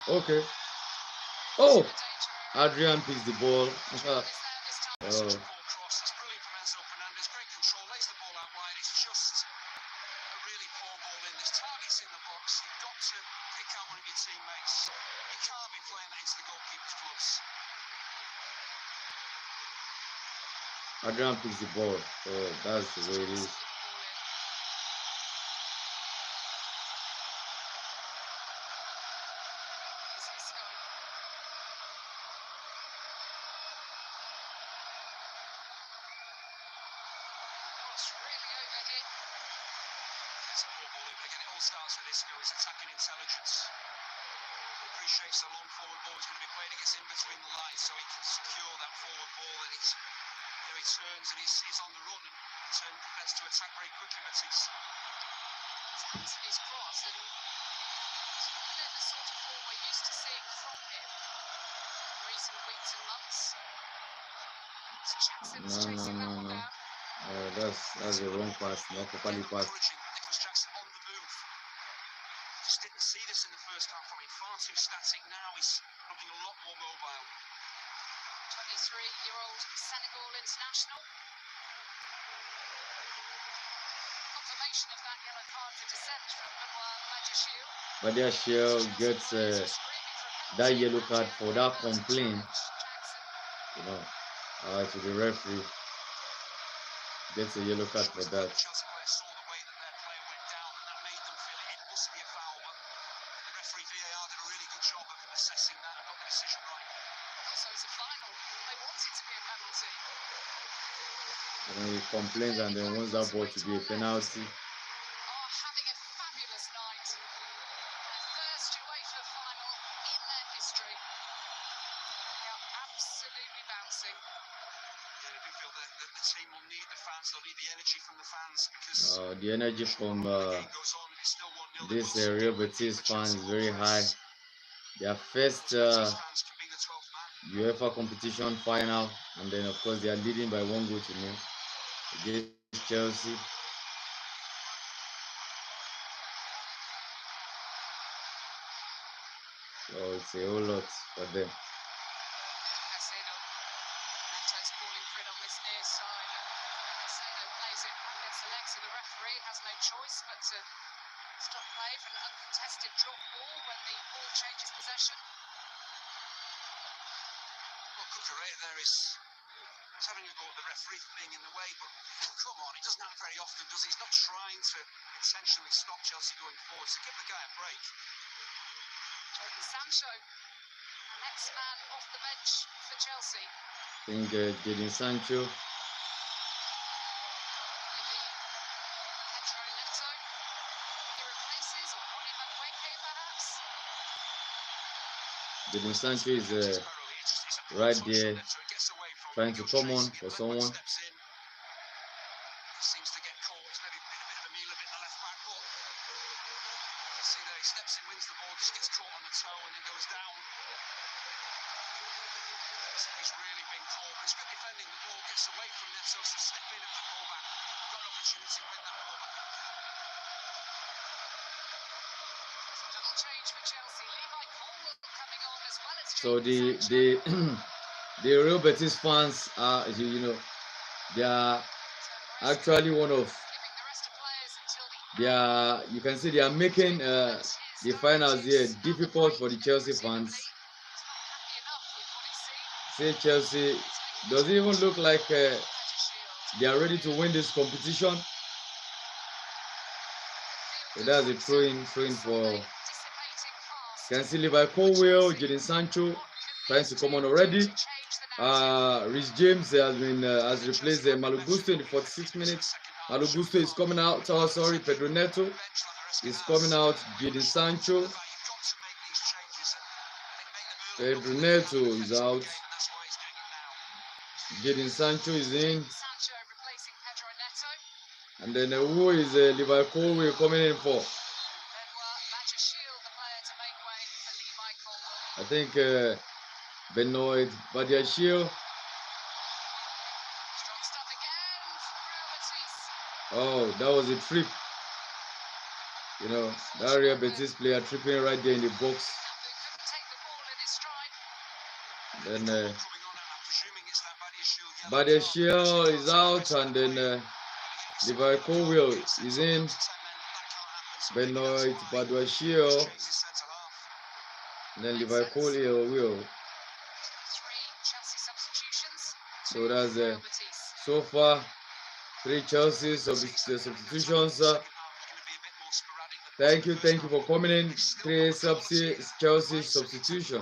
Okay. Oh, Adrian picks the ball. Oh, Adrian picks the ball. So that's the way it is. No. That's the wrong pass. Not properly passed. Badiashile gets that yellow card for that complaint, to the referee. Gets a yellow card for that. And then he complains and then wants that ball to be a penalty. The energy from this Real Betis fans is very high. Their first UEFA competition final, and then of course they are leading by 1-0 against Chelsea. So it's a whole lot for them. I think Jadon Sancho. Jadon Sancho is right there trying to come on for someone. So the Real Betis fans are, they are actually one of you can see they are making the finals here difficult for the Chelsea fans. Say Chelsea does it even look like they are ready to win this competition. So that's a throw-in for can see Levi Colwill, Jadon Sancho trying to come on already. Rhys James has replaced Malo Gusto in the 46th minute. Malo Gusto is coming out. Pedro Neto is coming out. Jadon Sancho. Pedro Neto is out. Jadon Sancho is in. And then who is Levi Colwill coming in for? I think Benoit Badiashile. Oh, that was a trip. That Real Betis player tripping right there in the box. Then Badiashile is out, and then Levi Colwill is in. Benoit Badiashile. Then Levi Colwill. So that's so far 3 Chelsea substitutions. Thank you for coming in. 3 Chelsea substitution.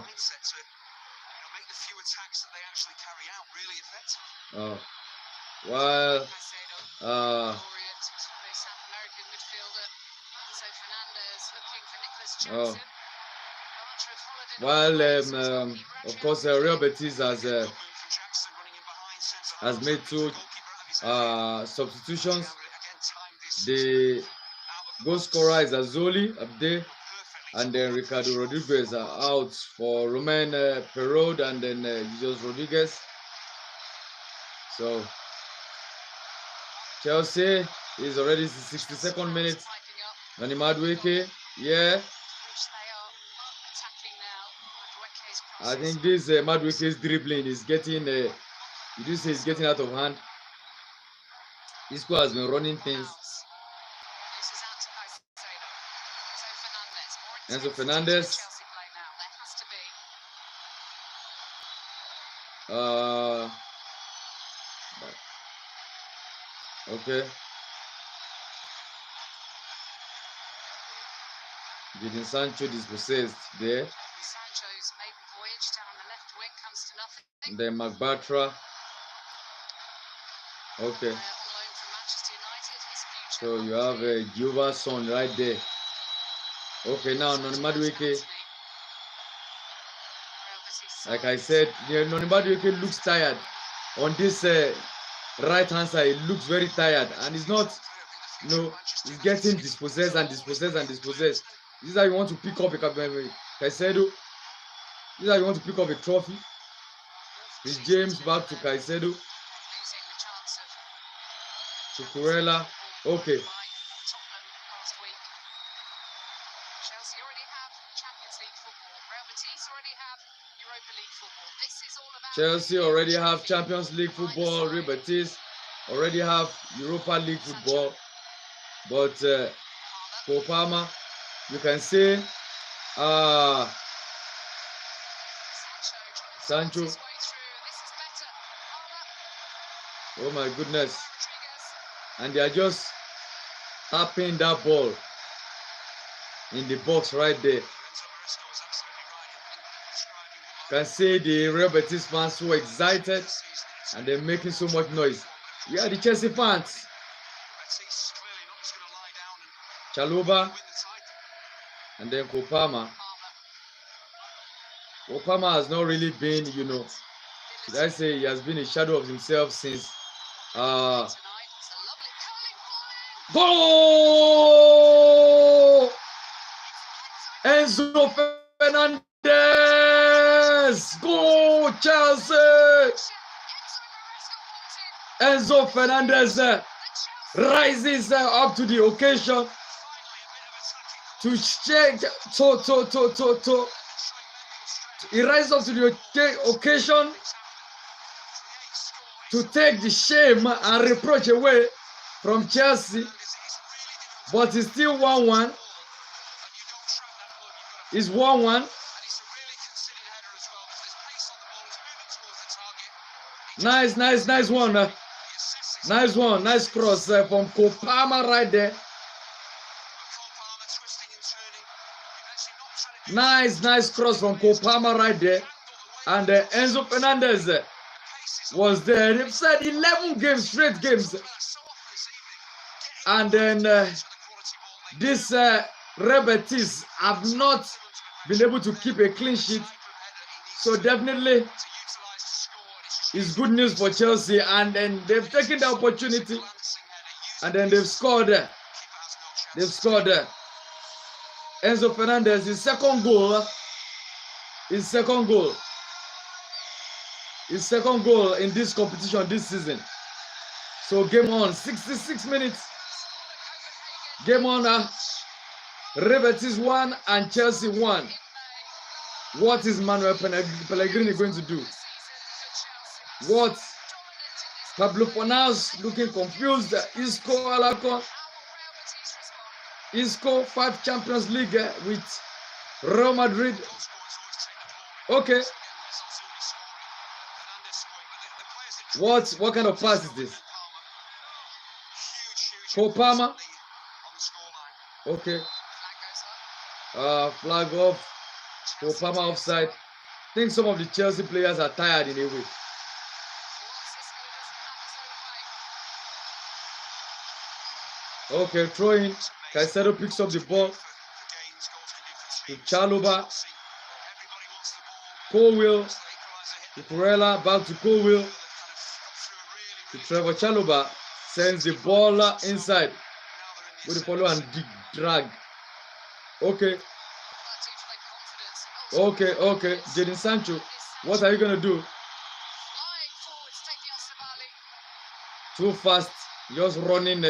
While of course Real Betis has made 2 substitutions. The goal scorer is Azoli Abde, and then Ricardo Rodriguez are out for Romain Perraud and then Jesus Rodriguez. So Chelsea is already 62nd minute. Nani Madueke, yeah. I think this Madueke's dribbling is getting, you do say it's getting out of hand. This squad has been running things. Enzo Fernandez. Okay. Jadon Sancho dispossessed there. Sancho's maiden voyage down the left wing comes to nothing. And then McBatra. Okay. So you have a Juva son right there. Okay, now Noni Madueke. Like I said, Noni Madueke looks tired. On this right hand side, it looks very tired, and it's not, he's getting dispossessed and dispossessed and dispossessed. This is how you want to pick up a Caicedo. This is how you want to pick up a trophy. It's James back to Caicedo. Cucurella. Okay. Chelsea already have Champions League football. Real Betis already have Europa League football. This is all about Chelsea already have Champions League football. Real Betis already have Europa League football. But for Palmer, you can say Sancho. Oh my goodness. And they are just tapping that ball in the box right there. You can see the Real Betis fans so excited and they're making so much noise. Yeah, the Chelsea fans. Chaluba and then Kopama. Kopama has not really been, should I say, he has been a shadow of himself since goal! Enzo Fernandez! Go Chelsea! Enzo Fernandez rises up to the occasion to check he rises up to the occasion to take the shame and reproach away from Chelsea, but it's still 1-1. It's 1-1. Nice one. Nice one. Nice cross from Kopama right there. Nice cross from Kopama right there. And Enzo Fernandez was there. They've said 11 straight games. And then this Real Betis have not been able to keep a clean sheet. So definitely it's good news for Chelsea. And then they've taken the opportunity. And then they've scored. Enzo Fernandez, his second goal in this competition this season. So game on, 66 minutes. Game on, Real Betis 1 and Chelsea 1. What is Manuel Pellegrini going to do? What? Pablo Fornals looking confused. Isco Alakon. Isco 5 Champions League with Real Madrid. Okay. What kind of pass is this? Palmer. Okay. Flag off. Palmer offside. I think some of the Chelsea players are tired in a way. Okay, throwing. Caicedo picks up the ball. To Chalobah. Colwill. To Corella. Back to Colwill. To Trevor Chalobah. Sends the ball inside. With the follow and drag. Okay. Okay. Jadon Sancho. What are you going to do? Too fast. Just running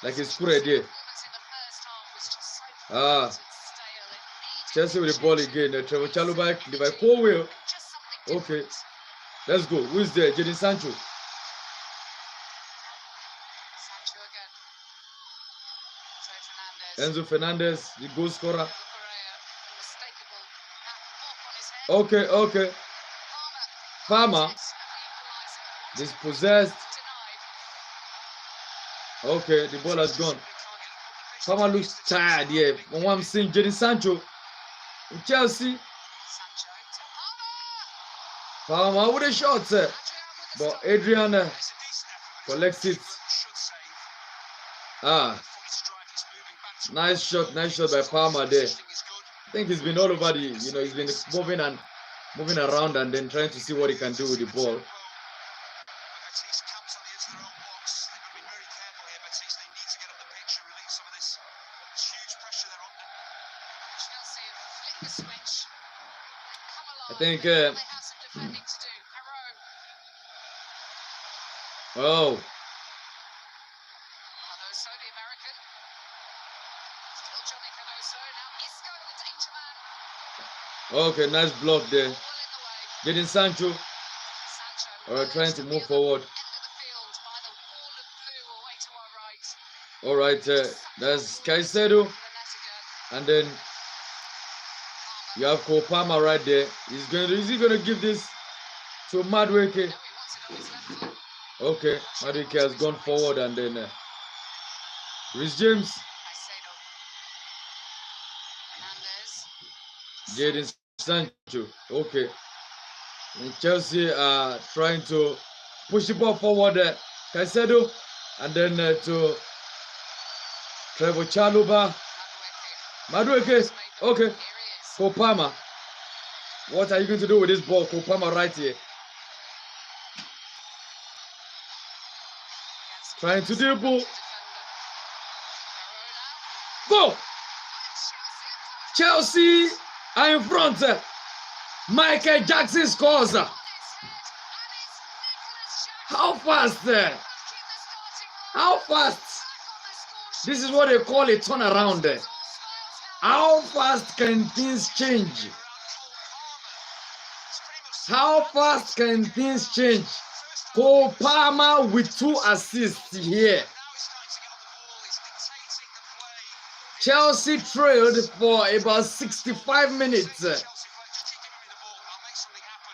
like a screw idea. Chelsea with the ball again. Trevor Chalobah, by Colwill. Okay. Let's go. Who is there? Jadon Sancho. Enzo Fernandez, the goal scorer. Okay. Palmer. Dispossessed. Okay, the ball has gone. Palmer looks tired here. From what I'm seeing, Jadon Sancho in Chelsea. Palmer with a shot, but Adrian collects it. Nice shot by Palmer there. I think he's been all over the, he's been moving around and then trying to see what he can do with the ball. I think okay, nice block there. Jadon Sancho trying to move forward. All right, that's Caicedo, and then you have Palmer right there. Is he gonna give this to Madueke? Okay, Madueke has gone forward, and then Reece James, Jadon Sancho. Okay, and Chelsea are trying to push the ball forward. Caicedo, and then to Trevor Chalobah. Madueke. Okay. Palmer. What are you going to do with this ball? Palmer right here. Trying to dribble. Go! Chelsea are in front. Michael Jackson scores. How fast? How fast? This is what they call a turnaround. How fast can things change? How fast can things change? Palmer with 2 assists here. Chelsea trailed for about 65 minutes.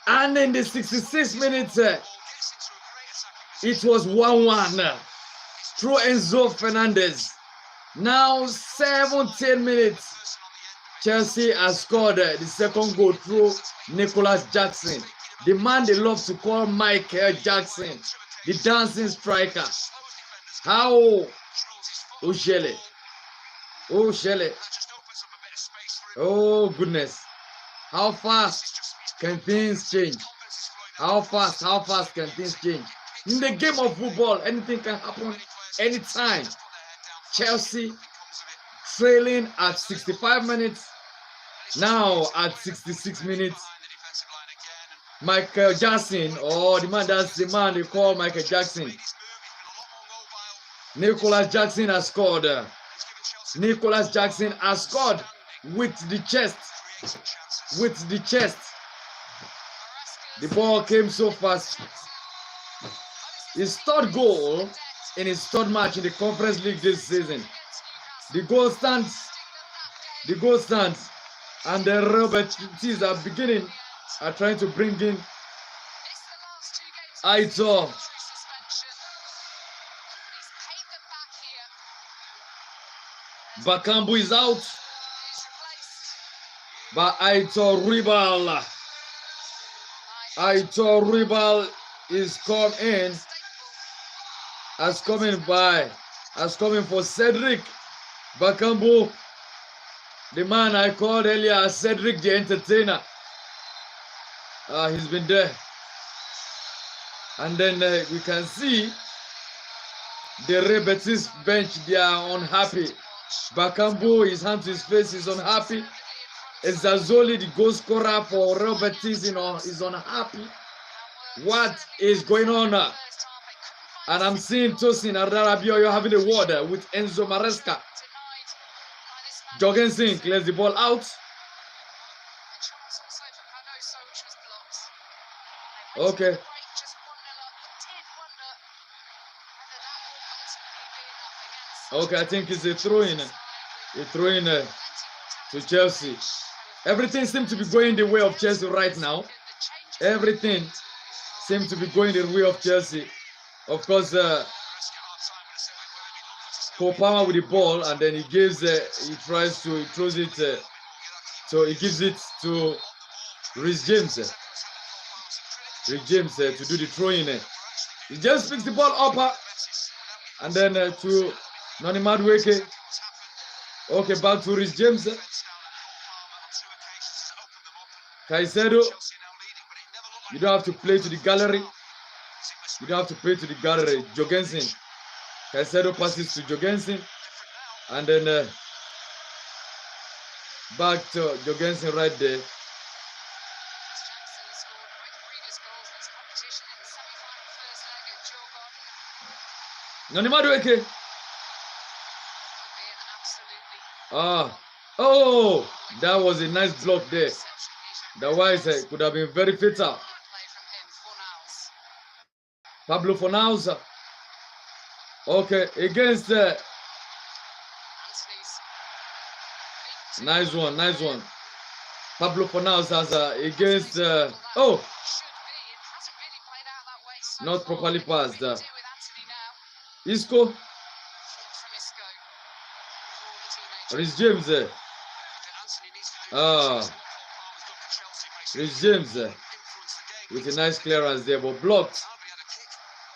And in the 66 minutes, it was 1-1 through Enzo Fernandez. Now 17 minutes. Chelsea has scored the second goal through Nicholas Jackson, the man they love to call Michael Jackson, the dancing striker. How? Shelley. Oh, goodness. How fast can things change? How fast can things change? In the game of football, anything can happen anytime. Chelsea trailing at 65 minutes. Now at 66 minutes, Michael Jackson, that's the man they call Michael Jackson. Nicholas Jackson has scored. Nicholas Jackson has scored with the chest. with the chest. The ball came so fast. His third goal in his third match in the Conference League this season. The goal stands. The goal stands. And the Real Betis are trying to bring in Aitor. Bakambu is out. But Aitor Ribal. Aitor Ribal is come in. As coming for Cedric Bakambu. The man I called earlier, Cedric the Entertainer. He's been there. And then we can see the Real Betis bench, they are unhappy. Bakambu, his hand to his face, is unhappy. Ezazoli, the goal scorer for Real Betis, is unhappy. What is going on now? And I'm seeing Tosin Ardarabio, you're having a word with Enzo Maresca. Jorgensen clears the ball out. Okay. Okay, I think it's a throw-in. A throw-in to Chelsea. Everything seems to be going the way of Chelsea right now. Everything seems to be going the way of Chelsea. Of course, Kopama with the ball, and then he gives, he throws it, so he gives it to Reece James. Reece James to do the throwing. He just picks the ball up, and then to Noni Madueke. Okay, back to Reece James. Caicedo, you don't have to play to the gallery. You don't have to play to the gallery. Jorgensen. Caicedo passes to Jorgensen. And then back to Jorgensen right there. Noni Madueke. Oh, that was a nice block there. Otherwise, it could have been very fatal. Pablo Fornals. Okay, against nice one. Pablo Fornals has against not properly passed. Isco. Reece James. Reece James with a nice clearance there, but blocked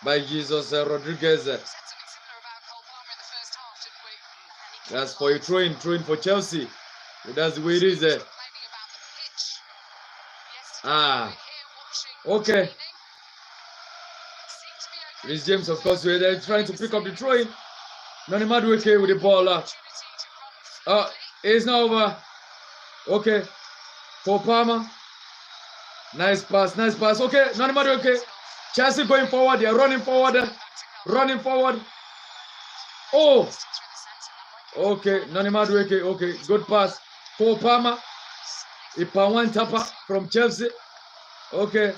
by Jesus Rodriguez. That's for a throw-in for Chelsea. That's the way it is. Okay. Reece James, of course, they're trying to pick up the throw-in. Noni Madueke with the ball. It's not over. Okay. For Palmer. Nice pass. Okay, Noni Madueke. Chelsea going forward. They're running forward. Oh. Okay, Noni Madueke. Okay, good pass. For Palmer. A Pawan Tapa from Chelsea. Okay.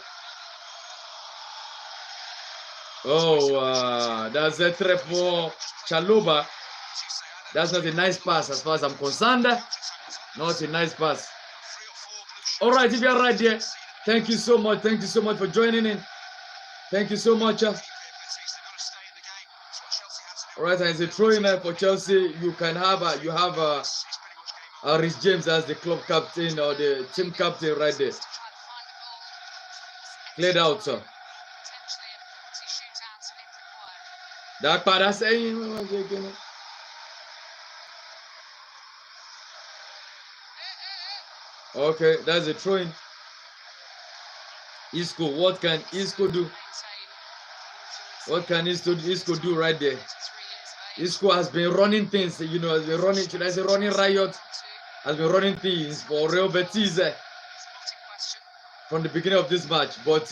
Oh, that's a threat for Chalobah. That's not a nice pass as far as I'm concerned. Not a nice pass. All right, if you're right there, thank you so much. Thank you so much for joining in. Thank you so much. All right, as a throw-in for Chelsea, you have Reece James as the club captain or the team captain right there. Played out, sir. That's saying. Okay, that's a throw-in. Isco, what can Isco do? What can Isco do right there? Isco has been running things, has been running, should I say running riot, has been running things for Real Betis from the beginning of this match. But,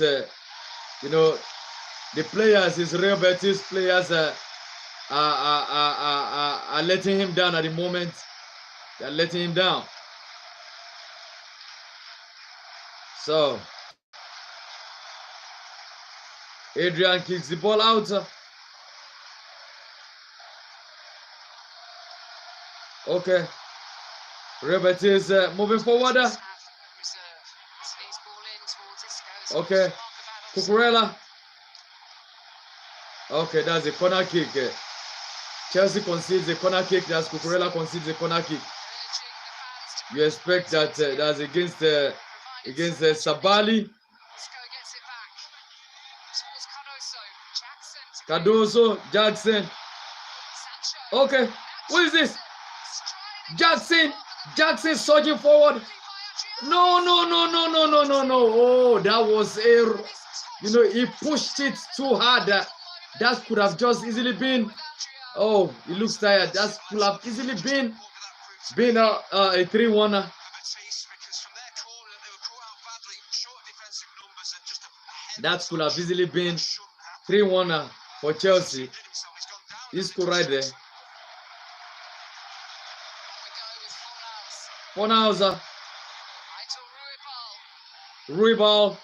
the players, his Real Betis players are letting him down at the moment. They're letting him down. So Adrian kicks the ball out. Okay. Real Betis moving forward. Okay. Cucurella. Okay, that's a corner kick. Chelsea concedes a corner kick. That's Cucurella concedes a corner kick. You expect that that's against Sabali. Cardoso, Jackson. Okay, who is this? Jackson surging forward. No. Oh, that was he pushed it too hard. That could have just easily been. Oh, he looks tired. That could have easily been a 3-1. That could have easily been 3-1 for Chelsea. He scored right there. Fornals. Ruibal.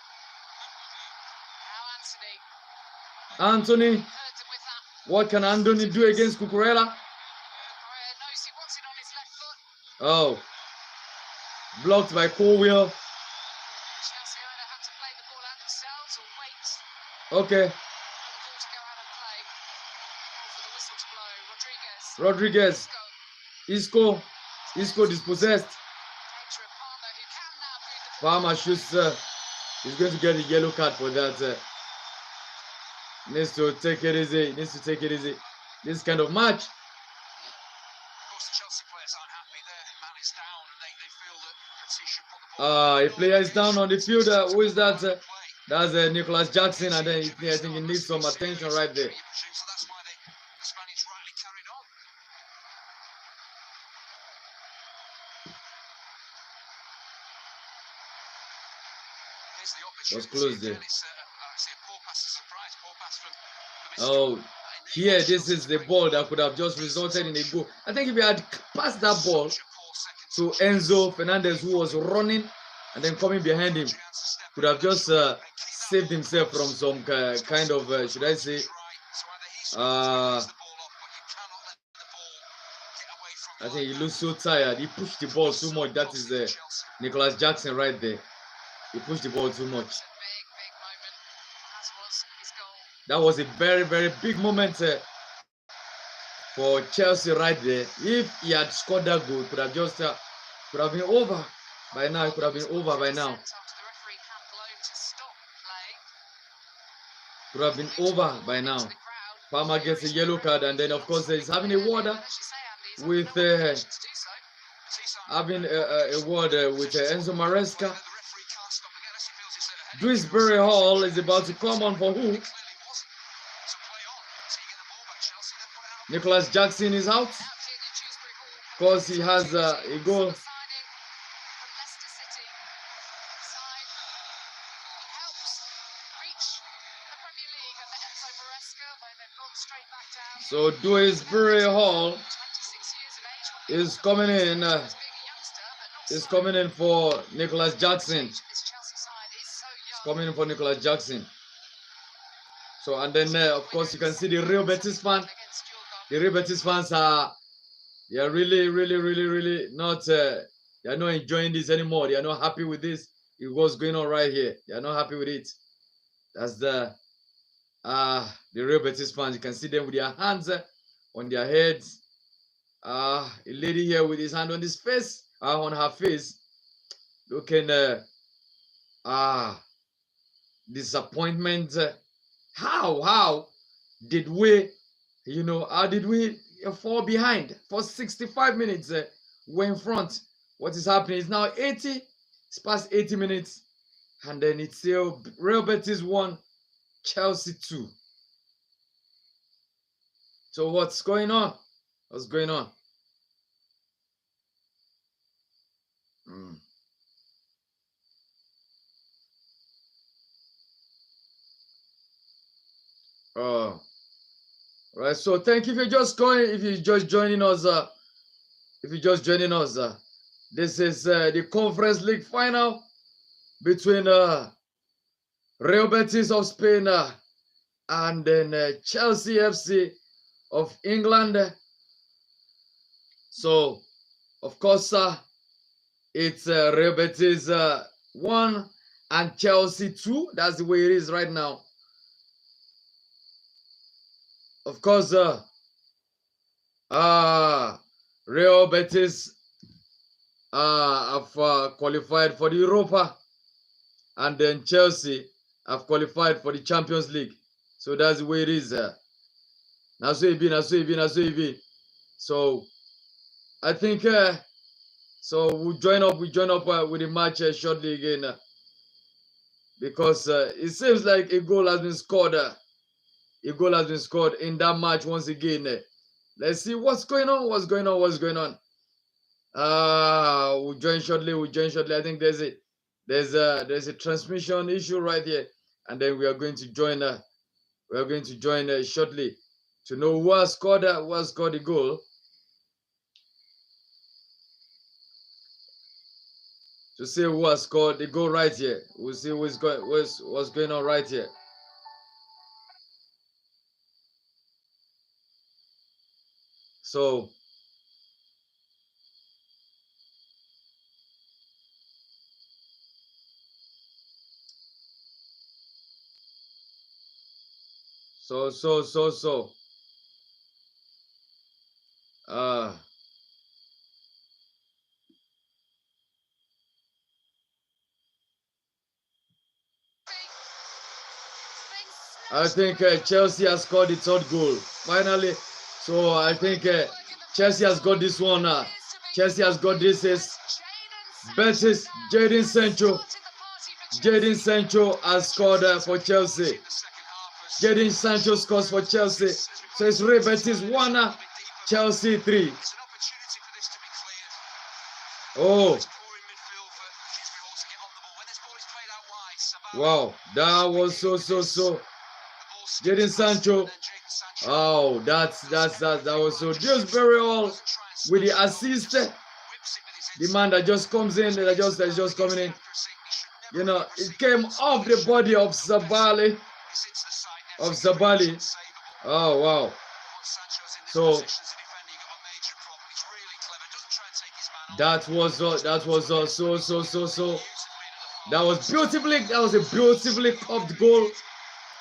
Anthony. What can Anthony do against Cucurella? Oh. Blocked by Colwill. Okay. Rodriguez. Isco dispossessed. Palmer shoots. He's going to get a yellow card for that. Needs to take it easy. This kind of match. A player is down on the field. Who is that? That's Nicholas Jackson, and then I think he needs some attention right there. Was close there. Oh, here, this is the ball that could have just resulted in a goal. I think if he had passed that ball to Enzo Fernandez, who was running and then coming behind him, could have just saved himself from some kind of, should I say, I think he looks so tired. He pushed the ball too much. That is Nicholas Jackson right there. He pushed the ball too much. That was a very, very big moment for Chelsea right there. If he had scored that goal, it could have just could have been over by now. It could have been over by now. Could have been over by now. Palmer gets a yellow card, and then of course he's having a word with Enzo Maresca. Dewsbury Hall is about to come on for who? Nicholas Jackson is out because he has a goal. So Dewsbury Hall is coming in. Is coming in for Nicholas Jackson. Coming in for Nicholas Jackson. So, and then of course you can see the Real Betis fan. The Real Betis fans are really not they are not enjoying this anymore. They are not happy with this. What's going on right here. They are not happy with it. That's the Real Betis fans. You can see them with their hands on their heads. A lady here with his hand on his face, on her face, looking disappointment. How did we, how did we fall behind for 65 minutes? We're in front. What is happening? It's now 80. It's past 80 minutes, and then it's still Real Betis 1, Chelsea 2. So what's going on? What's going on? Oh, right. So thank you if you're just joining us. This is the Conference League final between Real Betis of Spain and then Chelsea FC of England. So, of course, it's Real Betis 1 and Chelsea 2. That's the way it is right now. Of course, Real Betis have qualified for the Europa, and then Chelsea have qualified for the Champions League. So that's the way it is. Now so it be. So I think so we'll join up with the match shortly again, because it seems like a goal has been scored. A goal has been scored in that match once again. Let's see what's going on. We'll join shortly. I think there's a transmission issue right here, and then we are going to join. Shortly to know who has scored the goal. To see who has scored the goal right here. We'll see what's going on right here. So I think Chelsea has scored the third goal finally. So I think Chelsea has got this one. Chelsea has got this. Is Betis. Jadon Sancho has scored for Chelsea. Jadon Sancho scores for Chelsea. So it's Real Betis 1, Chelsea 3. Oh. Wow, that was so. Jadon Sancho. Oh, that was so. Just very well with the assist. The man that just comes in, that's just coming in. You know, it came off the body of Zabali. Oh wow. So that was beautifully. That was a beautifully curved goal.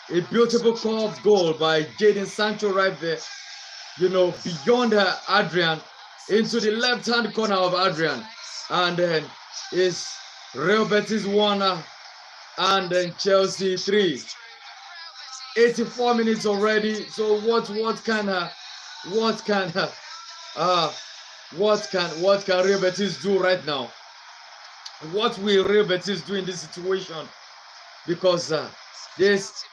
A beautiful curved goal by Jadon Sancho right there. You know, beyond Adrian, into the left-hand corner of Adrian. And then it's Real Betis 1 and then Chelsea 3. 84 minutes already. So what can Real Betis do right now? What will Real Betis do in this situation? Because this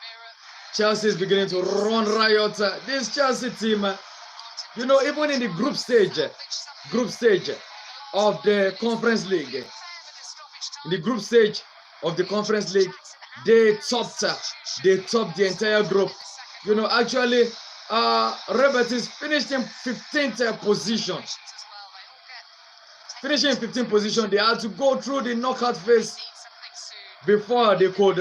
Chelsea is beginning to run riot. This Chelsea team, you know, even in the group stage of the Conference League, they topped the entire group. You know, actually, Real Betis finished in 15th position. Finishing in 15th position, they had to go through the knockout phase before they could.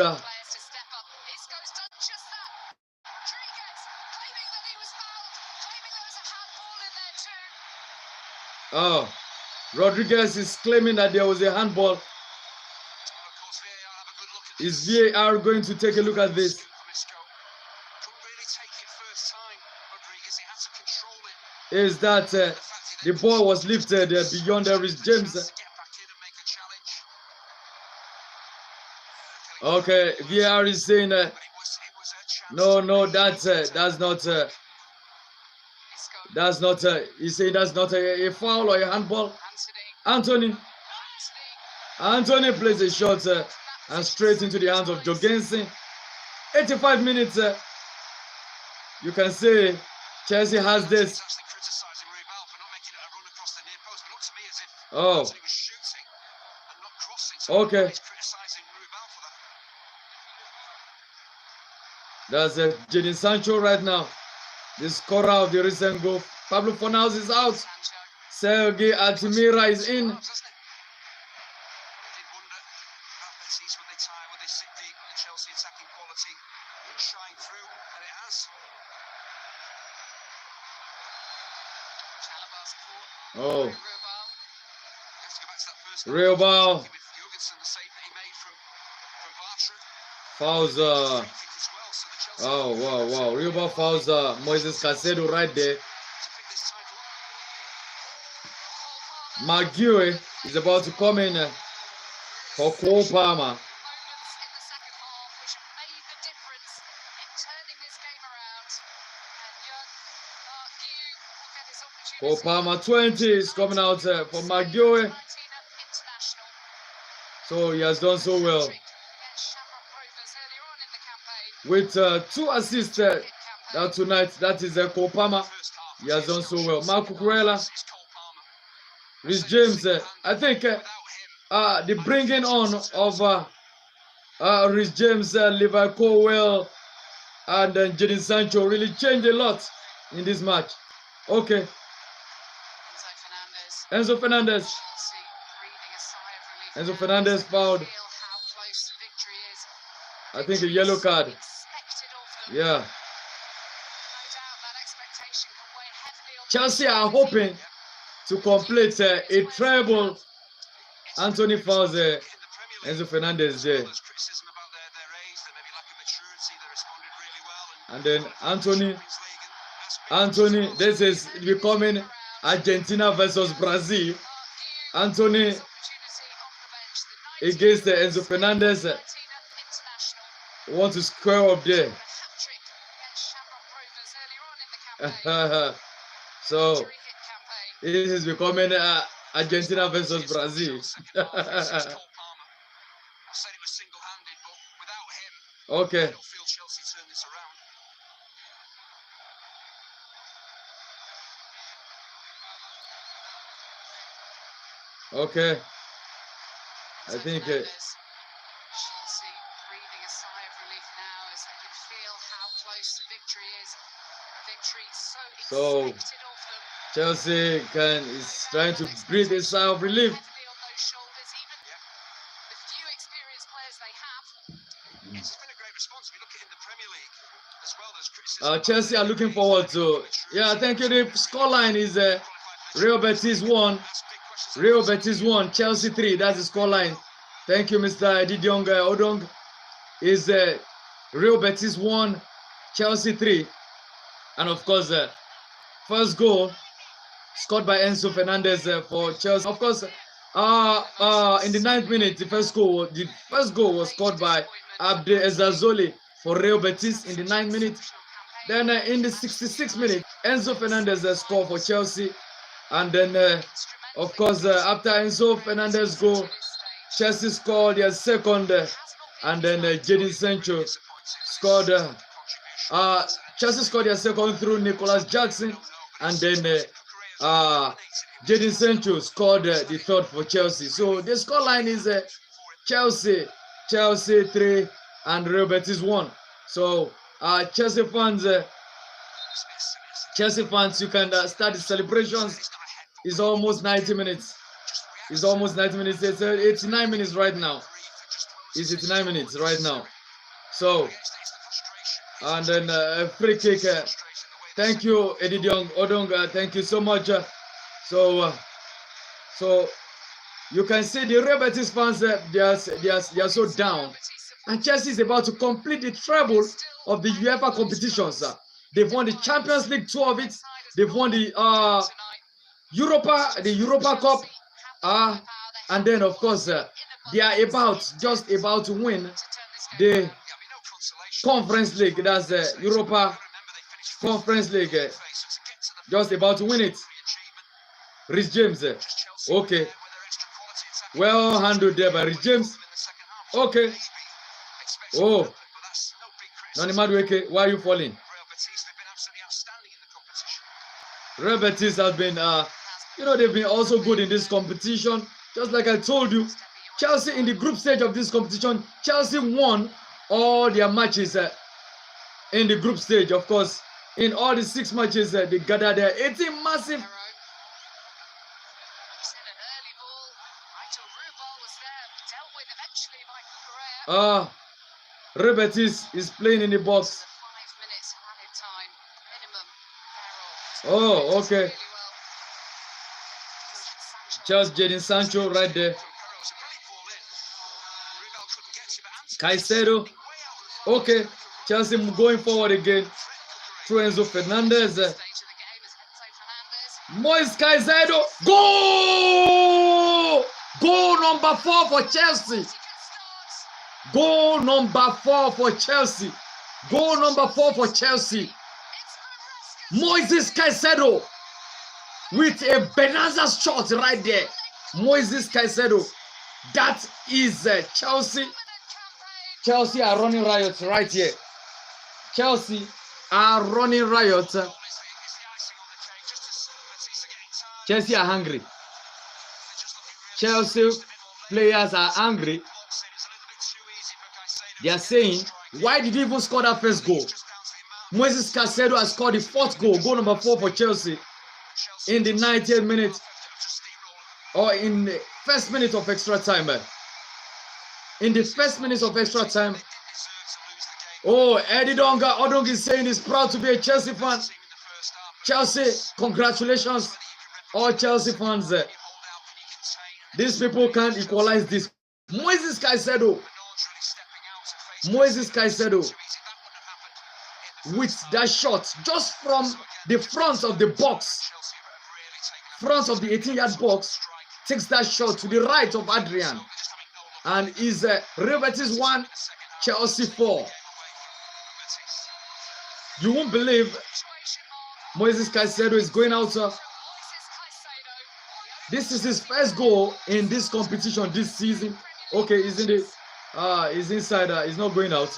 Rodriguez is claiming that there was a handball. Is VAR going to take a look at this? Is that the ball was lifted beyond Reece James? Okay, VAR is saying no, that's not. He's saying that's not a foul or a handball. Anthony plays a shot and straight into the hands of Jorgensen. 85 minutes. You can say Chelsea has this. Oh. Okay. That's Jadon Sancho right now. The scorer of the recent goal. Pablo Fornals is out. Sergei Altimira is in. hardly time when they sit deep and Chelsea attacking quality will shine through, and it has. Chalobah's caught. Oh, Real Ball. You have to go back to that first goal. Real Ball. With Jorgensen, the save that he made from Bartra. fouls. Free kick as well, so the Chelsea Oh, wow. Real Ball fouls Moises Caicedo right there. to pick this title up. Maguire is about to come in for Cole Palmer. Moments in the second half which have made the difference in turning this game around. And young Guy will get his opportunity. Cole Palmer 20 is coming out for Maguire. Argentina international. So he has done so well Against Shamrock Rovers earlier on in the campaign. with 2 assists tonight. That is Cole Palmer. First half, He has done so well. Marco Cole Cucurella, Palmer. Rhys James. I think Without him, the bringing on of Rhys James, Levi Colwill, and then Jadon Sancho really changed a lot in this match. Okay, Enzo Fernandez. Enzo Fernandez. Chelsea breathing a sigh of relief Enzo now Fernandez as they fouled. feel how close the victory is. I think a yellow card. Expected of them. Yeah. No doubt that expectation can weigh heavily on Chelsea are hoping to complete a treble. Anthony fouls Enzo Fernandez there. There's criticism about their age, their maybe lack of maturity. They responded really well. And then Anthony, Champions League and this is becoming Argentina versus Brazil. Anthony opportunity off the bench. The against Enzo Fernandez. Argentina international. Want to square up there. A hat-trick against Shamrock Rovers earlier on in the campaign. So Victory hit campaign. this is becoming Argentina versus Brazil. Cole Palmer. I said it was single-handed, but without him, Okay. I don't feel Chelsea turn this around. Okay. I think Fernandez. Chelsea breathing a sigh of relief now as they can feel how close the victory is. A victory so So, expected of them. Chelsea is trying to breathe a sigh of relief. Heavily on those shoulders, even the few experienced players they have. Yes, it's been a great response. We look at it in the Premier League as well. There's criticism. Chelsea are looking forward to. Yeah, thank you. The scoreline is Real Betis 1. Real Betis 1, Chelsea 3. That's the scoreline. Thank you, Mr. Didiong Odong. Is Real Betis 1, Chelsea 3. And of course, first goal scored by Enzo Fernandez for Chelsea. Of course, in the 9th minute, the first goal was scored by Abde Ezazoli for Real Betis in the 9th minute. Then in the 66th minute, Enzo Fernandez scored for Chelsea. And then, of course, after Enzo Fernandez goal, Chelsea scored their second, and then Jadon Sancho scored. Chelsea scored their second through Nicholas Jackson, and then Jadon Sancho scored the third for Chelsea. So the scoreline is Chelsea 3 and Real Betis 1. So Chelsea fans, you can start the celebrations. It's almost 90 minutes. It's almost 90 minutes. It's 89 minutes right now. It's 89 minutes right now. So, and then a free kick. Thank you, Edidiong Odong. Thank you so much. So you can see the Real Betis fans. They are so down. And Chelsea is about to complete the treble of the UEFA competitions. They've won the Champions League, 2 of it. They've won the Europa Cup, and then of course they are just about to win the Conference League. That's the Europa Conference League. Just about to win it. Rhys James. Okay. Well handled there by Rhys James. Okay. Oh. Nani Madueke, why are you falling? Real Betis have been, they've been also good in this competition. Just like I told you, Chelsea in the group stage of this competition, Chelsea won all their matches in the group stage. Of course, in all the 6 matches, they gathered there 18 massive. Real Betis is playing in the box. 5 minutes added time minimum. Oh, okay. Just Jadon Sancho right there. Caicedo. Okay. Chelsea going forward again. Through Enzo Fernandez. Moise Caicedo. Goal! Goal number 4 for Chelsea. Goal number 4 for Chelsea. Goal number 4 for Chelsea. Moises Caicedo with a bonanza shot right there. Moises Caicedo. That is Chelsea. Chelsea are running riot right here. Chelsea are running riot. Chelsea are hungry. Chelsea players are angry. They are saying, why did he even score that first goal? Moises Caicedo has scored the 4th goal, goal number 4 for Chelsea in the 90th minute or in the first minute of extra time. In the first minute of extra time. Oh, Eddie Odong is saying he's proud to be a Chelsea fan. Chelsea, congratulations, all Chelsea fans. These people can't equalize this. Moises Caicedo. Moises Caicedo with that shot just from the front of the box, front of the 18-yard box, takes that shot to the right of Adrian, and is Real Betis 1, Chelsea 4. You won't believe Moises Caicedo is going out. This is his first goal in this competition this season. Okay, isn't it? He's inside. He's not going out.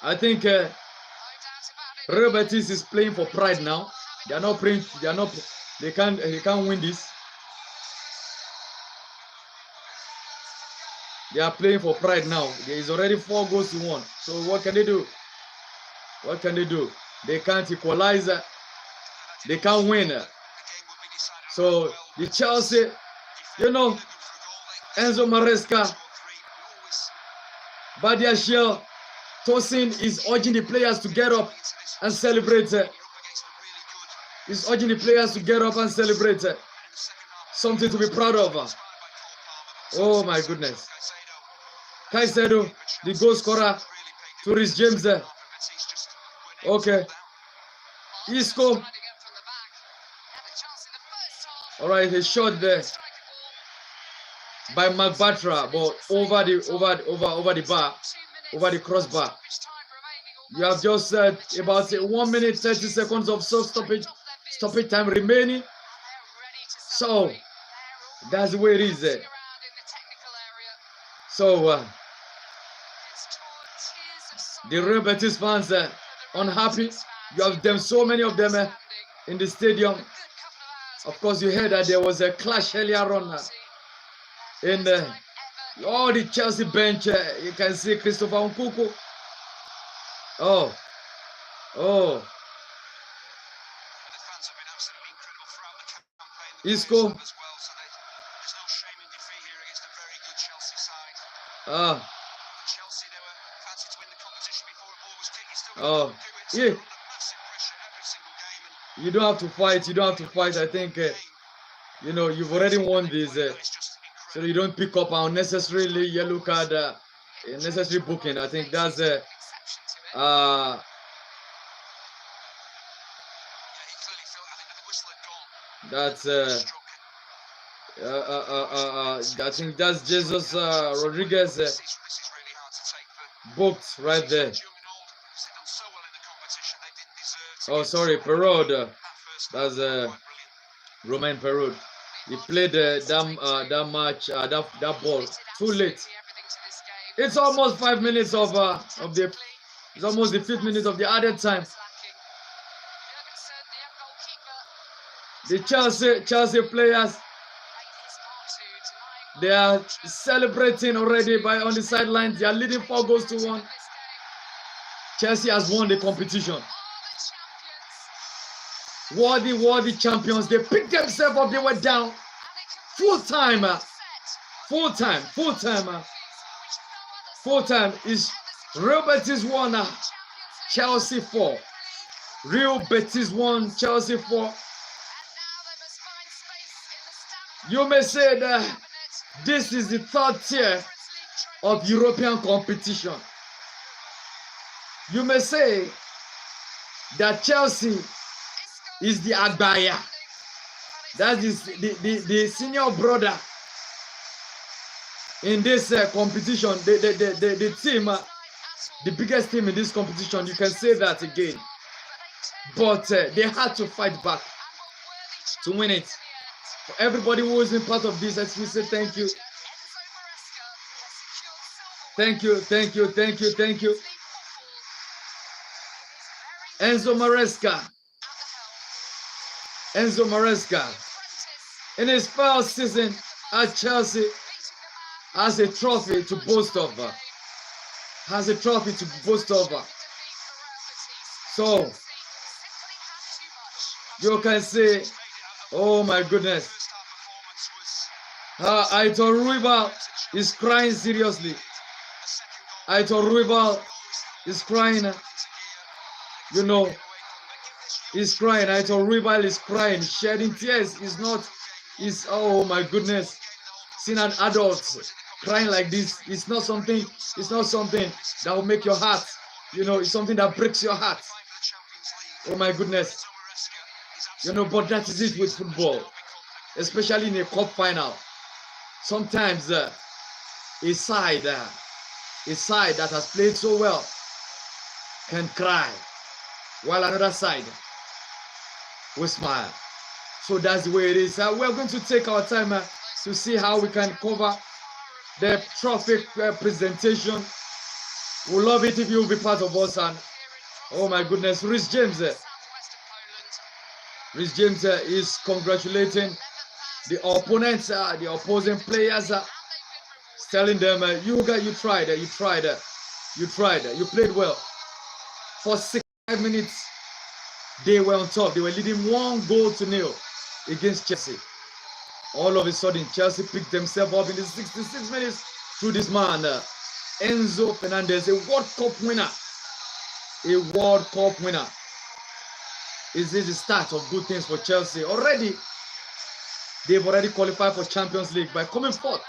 I think Real Betis is playing for pride now. They are not playing. They are not. They can't win this. They are playing for pride now. There is already 4 goals to 1. So what can they do? What can they do? They can't equalize. They can't win. So the Chelsea, you know, Enzo Maresca, Badiashile, Tosin is urging the players to get up and celebrate. He's urging the players to get up and celebrate. Something to be proud of. Oh my goodness. Caicedo, the goal scorer, to Reece James. Okay. Isco. All right, a shot there by McBatra, but over the bar, over the crossbar. You have just said about 1 minute 30 seconds of stoppage time remaining. So that's the way it is. So the Real Betis fans unhappy. You have them, so many of them in the stadium. Of course, you heard that there was a clash earlier on in all the Chelsea bench. You can see Christopher Nkunku. Oh. Isco. Yeah. You don't have to fight. You don't have to fight. I think, you know, you've already won this. So you don't pick up unnecessarily yellow card, unnecessary booking. I think that's I think that's Jesus Rodriguez booked right there. Oh, sorry, Perraud. That's Romain Perraud. He played that match, that ball too late. It's almost 5 minutes of the. It's almost the 5th minute of the added time. The Chelsea players, they are celebrating already on the sidelines. They are leading 4 goals to 1. Chelsea has won the competition. Worthy champions. They picked themselves up. They were down full time. Full time is Real Betis 1, Chelsea 4. Real Betis 1, Chelsea 4. You may say that this is the third tier of European competition. You may say that Chelsea is the Agbaya. That is the senior brother in this competition. The team, the biggest team in this competition. You can say that again. But they had to fight back to win it. For everybody who has been part of this, let me say thank you. Thank you. Enzo Maresca, in his first season at Chelsea, has a trophy to boast of. So you can say, oh my goodness, Aitor Ruibal is crying seriously. Aitor Ruibal is crying. You know, he's crying. Aitor Ruibal is crying, shedding tears. Oh my goodness. Seeing an adult crying like this, it's not something that will make your heart, it's something that breaks your heart. Oh my goodness. But that is it with football, especially in a cup final. Sometimes a side that has played so well can cry, while another side will smile. So that's the way it is. We're going to take our time to see how we can cover the trophy presentation. We'll love it if you'll be part of us. And oh my goodness, Rhys James is congratulating the opponents, the opposing players, telling them, you guys, you tried, you played well. For 6 minutes, they were on top. They were leading 1-0 against Chelsea. All of a sudden, Chelsea picked themselves up in the 66 minutes through this man, Enzo Fernandez, a World Cup winner. Is this the start of good things for Chelsea? They've already qualified for Champions League by coming fourth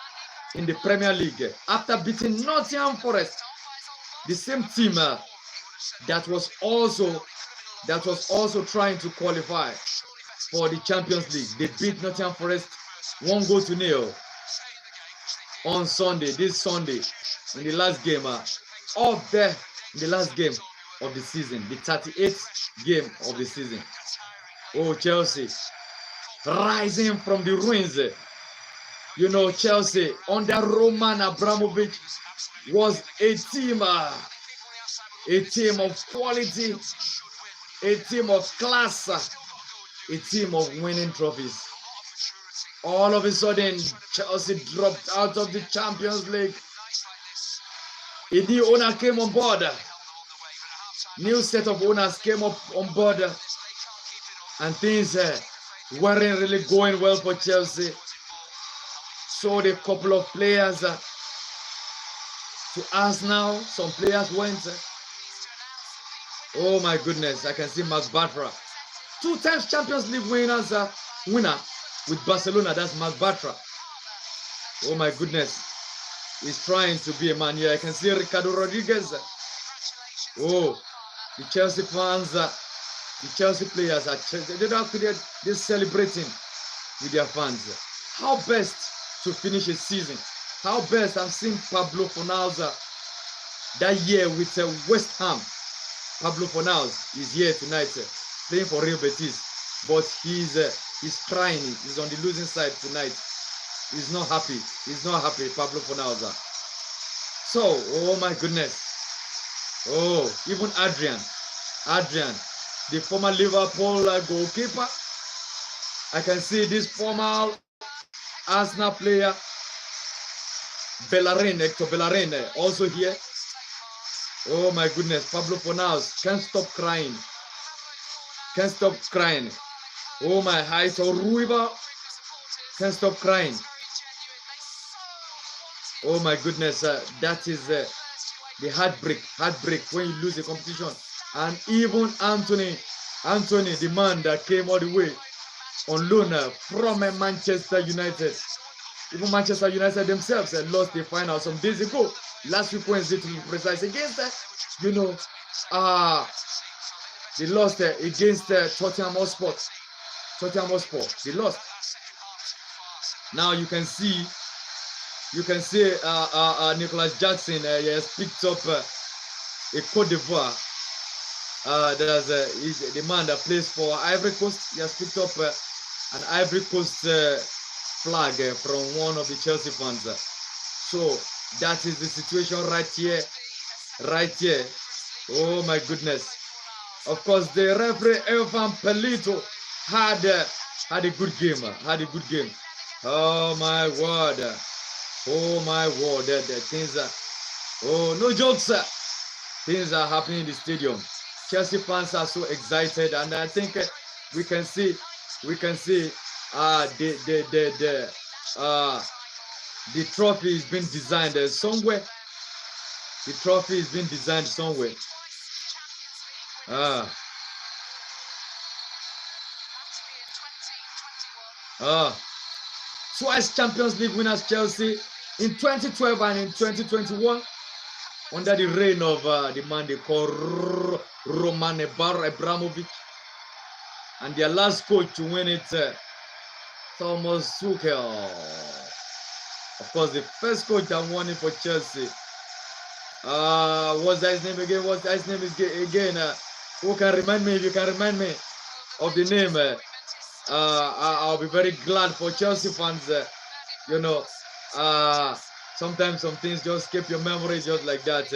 in the Premier League after beating Nottingham Forest, the same team that was also trying to qualify for the Champions League. They beat Nottingham Forest 1-0 on this Sunday, in the last game the last game of the season, the 38th game of the season. Oh, Chelsea rising from the ruins. Chelsea under Roman Abramovich was a team of quality, a team of class, a team of winning trophies. All of a sudden, Chelsea dropped out of the Champions League. A new owner came on board. New set of owners came up on board, and things weren't really going well for Chelsea. Sold a couple of players to Arsenal. Some players went. Oh my goodness, I can see Marc Bartra, 2 times Champions League winner with Barcelona. That's Marc Bartra. Oh my goodness, he's trying to be a man here. I can see Ricardo Rodriguez. Oh, the Chelsea fans, the Chelsea players they're celebrating with their fans. How best to finish a season? How best? I'm seeing Pablo Fornals that year with West Ham. Pablo Fornals is here tonight playing for Real Betis, but he's crying. He's on the losing side tonight. He's not happy. Pablo Fornals. So, oh my goodness. Oh, even Adrian, the former Liverpool goalkeeper. I can see this former Arsenal player, Hector Bellerin, also here. Oh my goodness, Pablo Fornals can't stop crying. Oh my, Aitor Ruibal can't stop crying. Oh my goodness, that is the heartbreak when you lose a competition. And even Anthony, the man that came all the way on loan from Manchester United. Even Manchester United themselves lost the final some days ago, last week Wednesday to be precise, against they lost against Tottenham Hotspur. They lost. Now you can see Nicholas Jackson has picked up a Cote d'Ivoire. There's the man that plays for Ivory Coast. He has picked up an Ivory Coast flag from one of the Chelsea fans. So that is the situation right here. Oh my goodness. Of course, the referee Evan Pelito had a good game. Oh my word. The things are, oh, no jokes. Things are happening in the stadium. Chelsea fans are so excited, and I think we can see the trophy is being designed somewhere. The trophy is being designed somewhere. Twice Champions League winners Chelsea in 2012 and in 2021 under the reign of the man they call Roman Abramovich, and their last coach to win it, Thomas Tuchel. Of course, the first coach that won it for Chelsea. What's that his name again? Who can remind me? If you can remind me of the name, I'll be very glad for Chelsea fans. Sometimes some things just escape your memory just like that.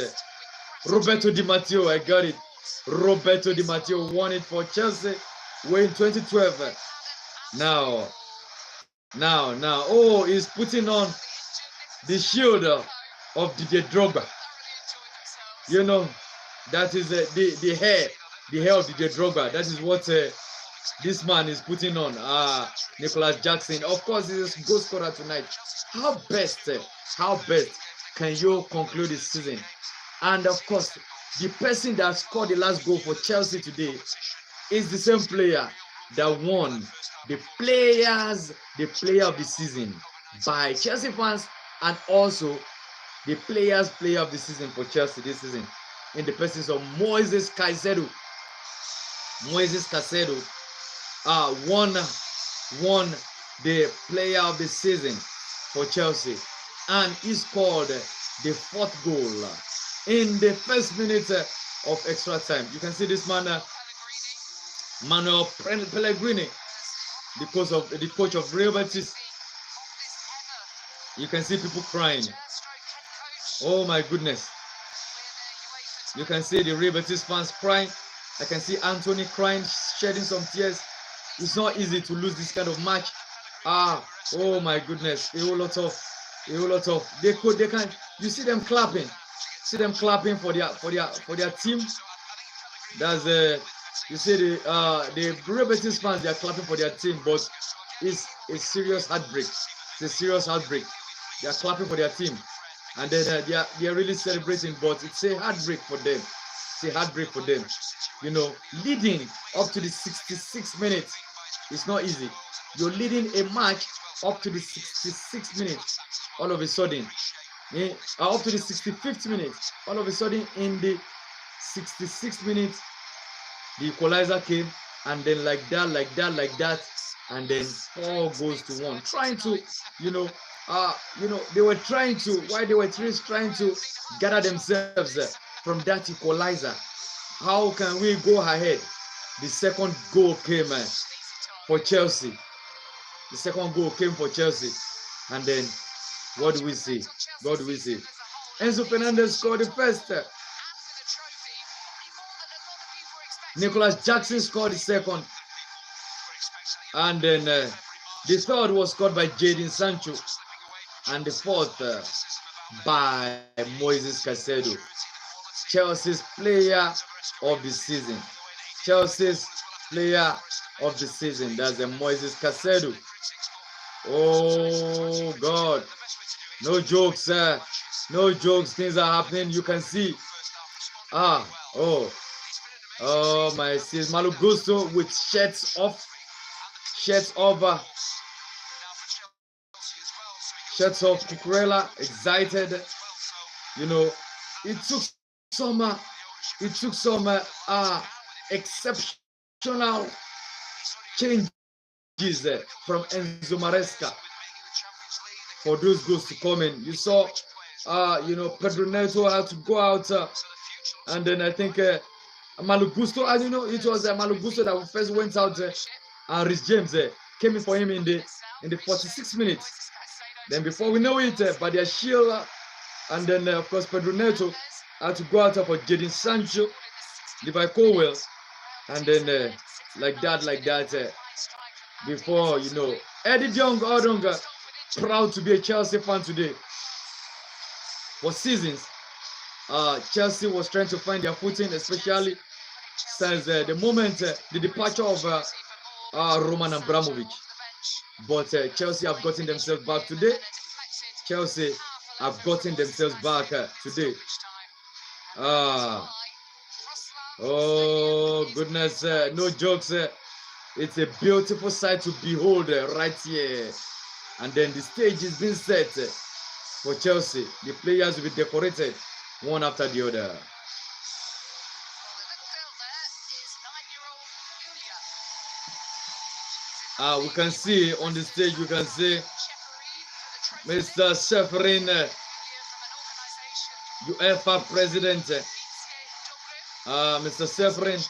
Roberto Di Matteo, I got it. Roberto Di Matteo won it for Chelsea way in 2012. Now, he's putting on the shield of Didier Drogba. That is the hair of Didier Drogba. That is what this man is putting on. Nicholas Jackson. Of course, he's a goal scorer tonight. How best can you conclude this season? And of course, the person that scored the last goal for Chelsea today is the same player that won the player of the season by Chelsea fans, and also the player of the season for Chelsea this season, in the persons of Moises Caicedo. Won the player of the season for Chelsea, and he scored the fourth goal in the first minute of extra time. You can see this man, Manuel Pellegrini, the coach of Real Betis. You can see people crying. Oh my goodness. You can see the Real Betis fans crying. I can see Anthony crying, shedding some tears. It's not easy to lose this kind of match. Oh my goodness. A whole lot of they can, you see them clapping. See them clapping for their team. That's you see the Real Betis fans, they are clapping for their team, but it's a serious heartbreak. They are clapping for their team, and then they are really celebrating, but it's a heartbreak for them. Leading up to the 66 minutes, it's not easy. You're leading a match up to the 66 minutes. All of a sudden, up to the 65th minute, all of a sudden in the 66th minute, the equalizer came, and then like that, and then 4 goes to 1. Trying to, they were trying to, while they were trying to gather themselves from that equalizer. How can we go ahead? The second goal came for Chelsea. And then what do we see? Enzo Fernandez scored the first. Nicholas Jackson scored the second. And then the third was scored by Jadon Sancho. And the fourth by Moises Caicedo. Chelsea's player of the season. That's Moises Caicedo. Oh God. No jokes, no jokes. Things are happening. You can see. Oh, my sis Malo Gusto with shirts off, shirts over, shirts off. Cucurella excited. You know, it took some, exceptional changes from Enzo Maresca for those goals to come in. You saw, Pedro Neto had to go out, and then I think Malo Gusto, as you know, it was Malo Gusto that first went out, and Rhys James came in for him in the 46 minutes. Then before we know it, Badia Sheila, and then of course Pedro Neto had to go out for Jadon Sancho, Levi Colwill, and then like that, before Eddie Young Odonga, proud to be a Chelsea fan today. For seasons, Chelsea was trying to find their footing, especially since the moment the departure of Roman Abramovich. But Chelsea have gotten themselves back today. Chelsea have gotten themselves back today. Oh goodness, no jokes. It's a beautiful sight to behold right here. And then the stage is being set for Chelsea. The players will be decorated one after the other. We can see on the stage, we can see Mr. Seferin, UEFA President, Mr. Seferin.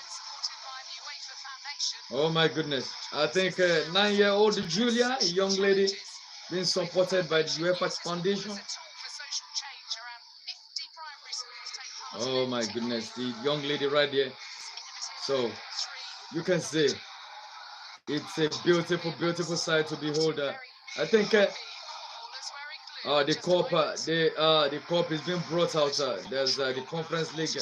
Oh my goodness. I think 9-year-old Julia, a young lady, being supported by the UEFA Foundation. Oh my goodness, the young lady right there. So you can see it's a beautiful, beautiful sight to behold. I think the cup is being brought out. There's the Conference League.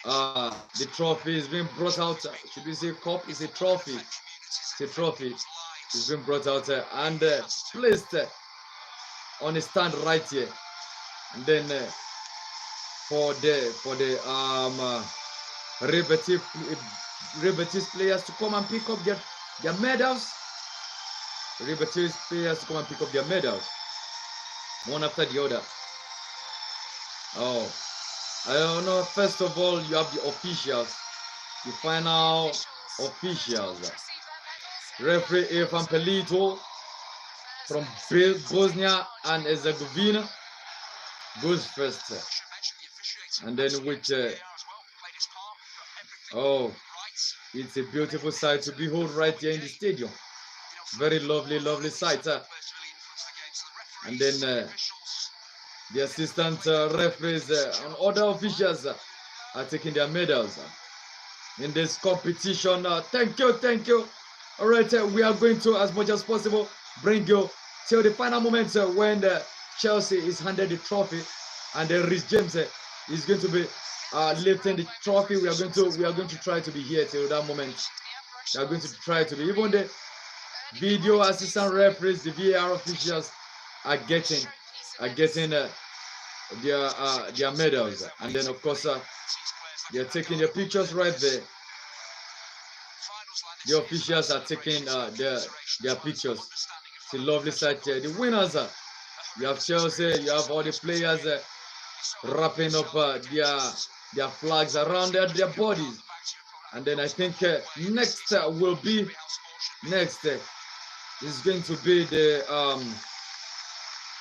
The trophy is being brought out. Should we say cup? It's a trophy. It's a trophy. It's been brought out and placed on a stand right here. And then for the Real Betis players to come and pick up their medals. Real Betis players to come and pick up their medals, one after the other. Oh, I don't know. First of all, you have the officials, the final officials. Referee Irfan Pelito from Bosnia and Herzegovina goes first, and then with it's a beautiful sight to behold right here in the stadium. Very lovely, lovely sight. And then the assistant referees and other officials are taking their medals in this competition. Thank you. All right, we are going to, as much as possible, bring you till the final moment when Chelsea is handed the trophy, and then Rhys James is going to be lifting the trophy. We are going to try to be here till that moment. We are going to try to be. Even the video assistant referees, the VAR officials are getting their medals, and then of course they are taking their pictures right there. The officials are taking their pictures. It's a lovely sight here. The winners you have Chelsea, you have all the players wrapping up their flags around their bodies. And then I think next will be is going to be the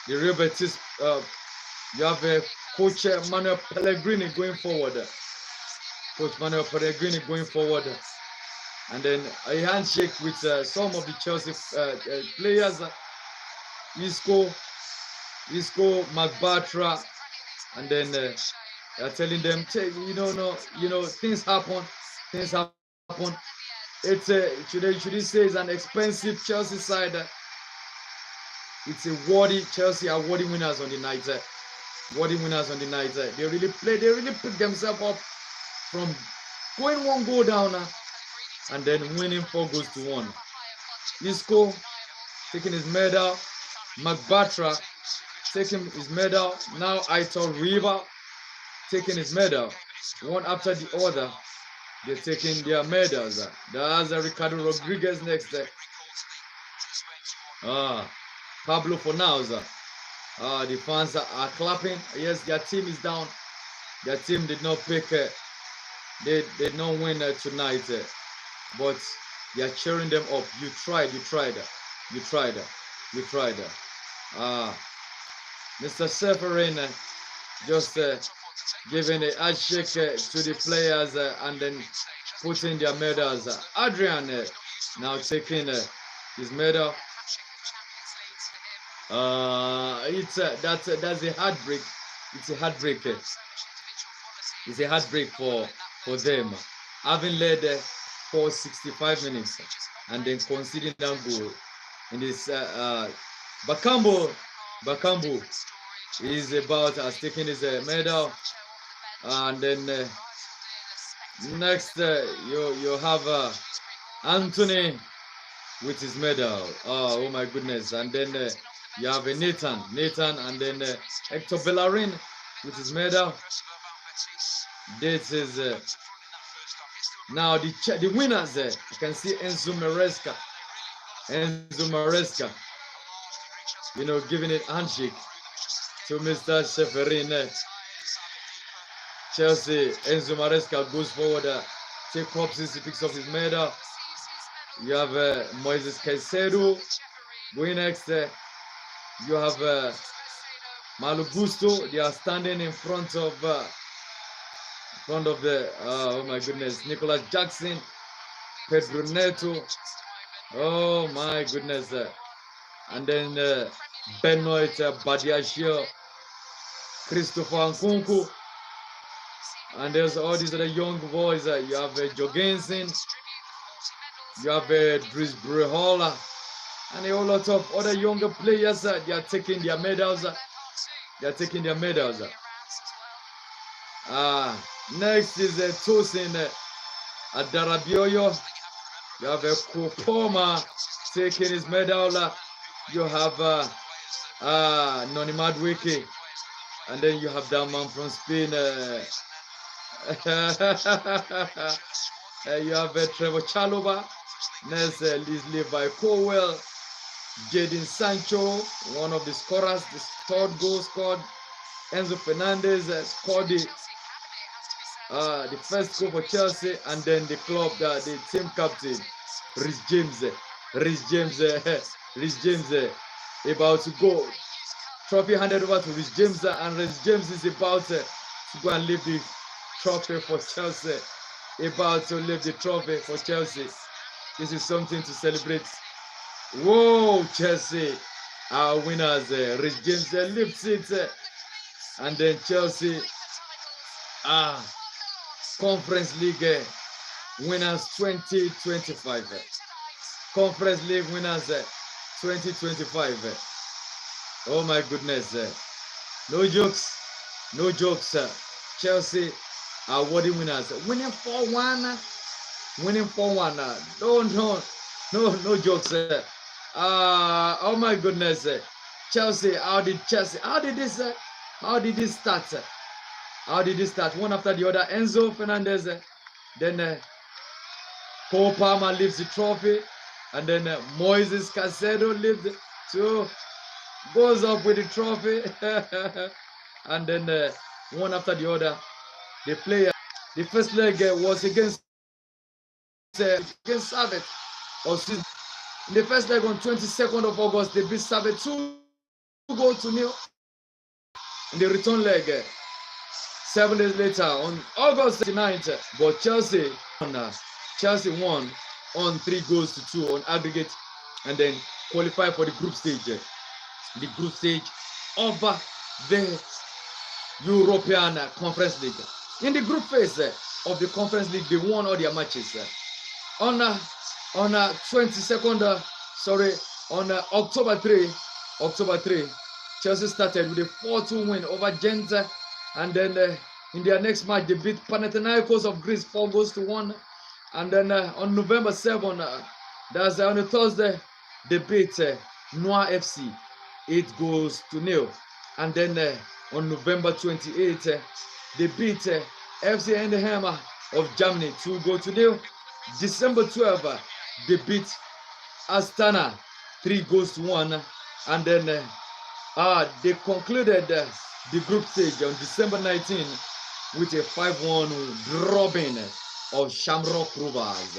Real Betis. You have Coach Manuel Pellegrini going forward. And then a handshake with some of the Chelsea players, Isco, McBatra, and then they're telling them, things happen. It's should say it's an expensive Chelsea side. It's a worthy Chelsea are worthy winners on the night. They really pick themselves up from going one goal down and then winning 4-1. Isco taking his medal. McBatra taking his medal. Now Aitor River taking his medal. One after the other, they're taking their medals. There's Ricardo Rodriguez next. Pablo Fornauza. The fans are clapping. Yes, their team is down. Their team did not pick. They did not win tonight. But they are cheering them up. You tried. Mr. Seferin just giving a handshake to the players and then putting their medals. Adrian now taking his medal. That's a heartbreak. It's a heartbreak. It's a heartbreak for them, having led for 65 minutes and then conceding that goal. In this Bakambu is about taking his medal, and then next you have Anthony with his medal. Oh my goodness! And then you have Nathan, and then Hector Bellerin with his medal. This is now the winners. You can see Enzo Maresca, giving it handshake to Mr. Seferin. Chelsea, Enzo Maresca goes forward, take up since he picks up his medal. You have Moises Caicedo going next. You have Malo Gusto. They are standing in front of the oh my goodness, Nicolas Jackson, Pedro Neto. Oh my goodness, and then Benoit Badiashile, Christopher Nkunku, and there's all these other young boys. You have Jorgensen, you have Dries Brehola, and a whole lot of other younger players. They are taking their medals. Next is Tosin Adarabioyo. You have Kopoma taking his medal. You have Noni Madueke, and then you have that man from Spain. You have Trevor Chalobah. Next, Levi Colwell, Jadon Sancho, one of the scorers, the third goal scored. Enzo Fernandez scored the first goal for Chelsea, and then the club, the team captain, Rhys James, about to go. Trophy handed over to Rhys James, and Rhys James is about to go and lift the trophy for Chelsea. This is something to celebrate. Whoa, Chelsea, our winners. Rhys James lifts it, and then Chelsea, Conference League winners 2025. Conference League winners 2025. Oh my goodness. No jokes. Chelsea are worthy winners. Winning 4-1. No jokes. Oh my goodness. Chelsea, how did this start? One after the other. Enzo Fernandez, then Cole Palmer lifts the trophy, and then Moises Caicedo lifts it, so goes up with the trophy, and then one after the other. The first leg was against Servette. In the first leg on 22nd of August, they beat Servette 2-0. In the return leg, 7 days later, on August 29th, but Chelsea won on 3-2 on aggregate, and then qualified for the group stage. The group stage of the European Conference League. In the group phase of the Conference League, they won all their matches. On October 3, Chelsea started with a 4-2 win over Gent, and then in their next match they beat Panathinaikos of Greece 4-1, and then on November 7, that's on a Thursday, they beat Noir FC 8-0. And then on November 28th, they beat FC Eindhoven of Germany 2-0. December 12th, they beat Astana 3-1. And then they concluded the group stage on December 19th with a 5-1 drubbing of Shamrock Rovers.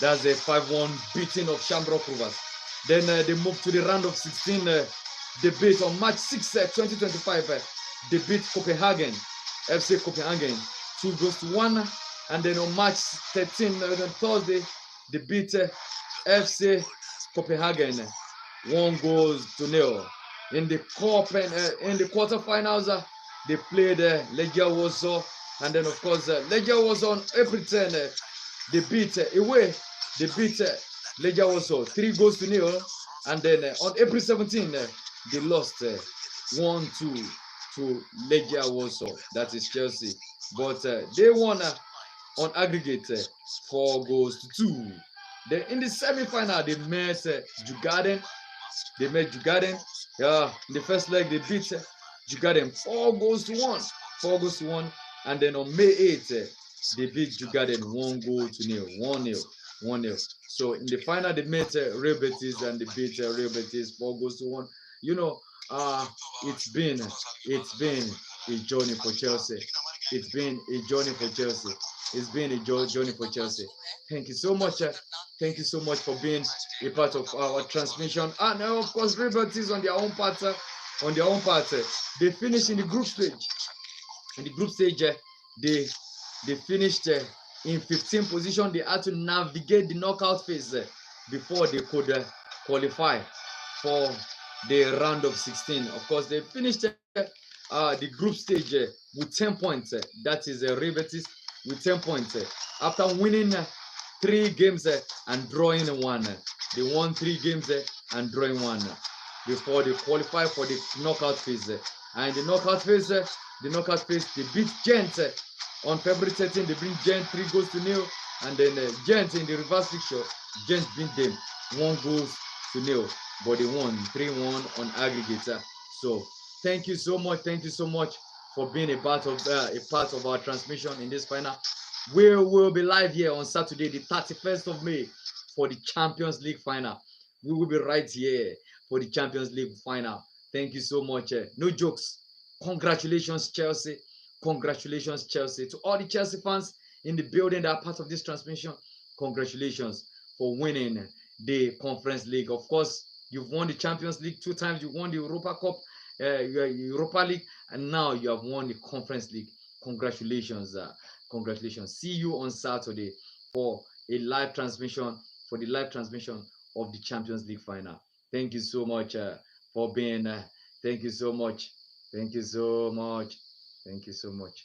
That's a 5-1 beating of Shamrock Rovers. Then they moved to the round of 16. They beat on March 6, 2025. They beat Copenhagen, FC Copenhagen, 2-1. And then on March 13, Thursday, they beat FC Copenhagen, 1-0. In the cup and in the quarterfinals, they played Legia Warsaw, and then of course Legia Warsaw on April 10. They beat away. They beat Legia Warsaw 3-0, and then on April 17, they lost 1-2 to Legia Warsaw. That is Chelsea, but they won on aggregate 4-2. Then in the semi-final, they met Jugarden. They met Jugarden. Yeah, in the first leg, they beat Jugarden 4-1. 4-1. And then on May 8th, they beat Jugarden 1-0. 1-0. So in the final, they met Real Betis and they beat Real Betis 4-1. You know, it's been a journey for Chelsea. It's been a journey for Chelsea. It's been a journey for Chelsea. Thank you so much. Thank you so much for being a part of our transmission. And of course, Real Betis on their own part. They finished in the group stage. In the group stage, they finished in 15th position. They had to navigate the knockout phase before they could qualify for the round of 16. Of course, they finished the group stage with 10 points. That is Real Betis with 10 points. After winning 3 games and drawing 1. They won 3 games and drawing 1 before they qualify for the knockout phase. And the knockout phase, they beat Gent on February 13. They beat Gent 3-0, and then Gent in the reverse fixture, Gent beat them 1-0, but they won 3-1 on aggregate. So thank you so much for being a part of our transmission in this final. We will be live here on Saturday, the 31st of May, for the Champions League final. We will be right here for the Champions League final. Thank you so much. No jokes. Congratulations, Chelsea. Congratulations, Chelsea. To all the Chelsea fans in the building that are part of this transmission, congratulations for winning the Conference League. Of course, you've won the Champions League 2 times. You won the Europa Cup, Europa League, and now you have won the Conference League. Congratulations. Congratulations. See you on Saturday for a live transmission, for the live transmission of the Champions League final. Thank you so much for being. Thank you so much. Thank you so much. Thank you so much.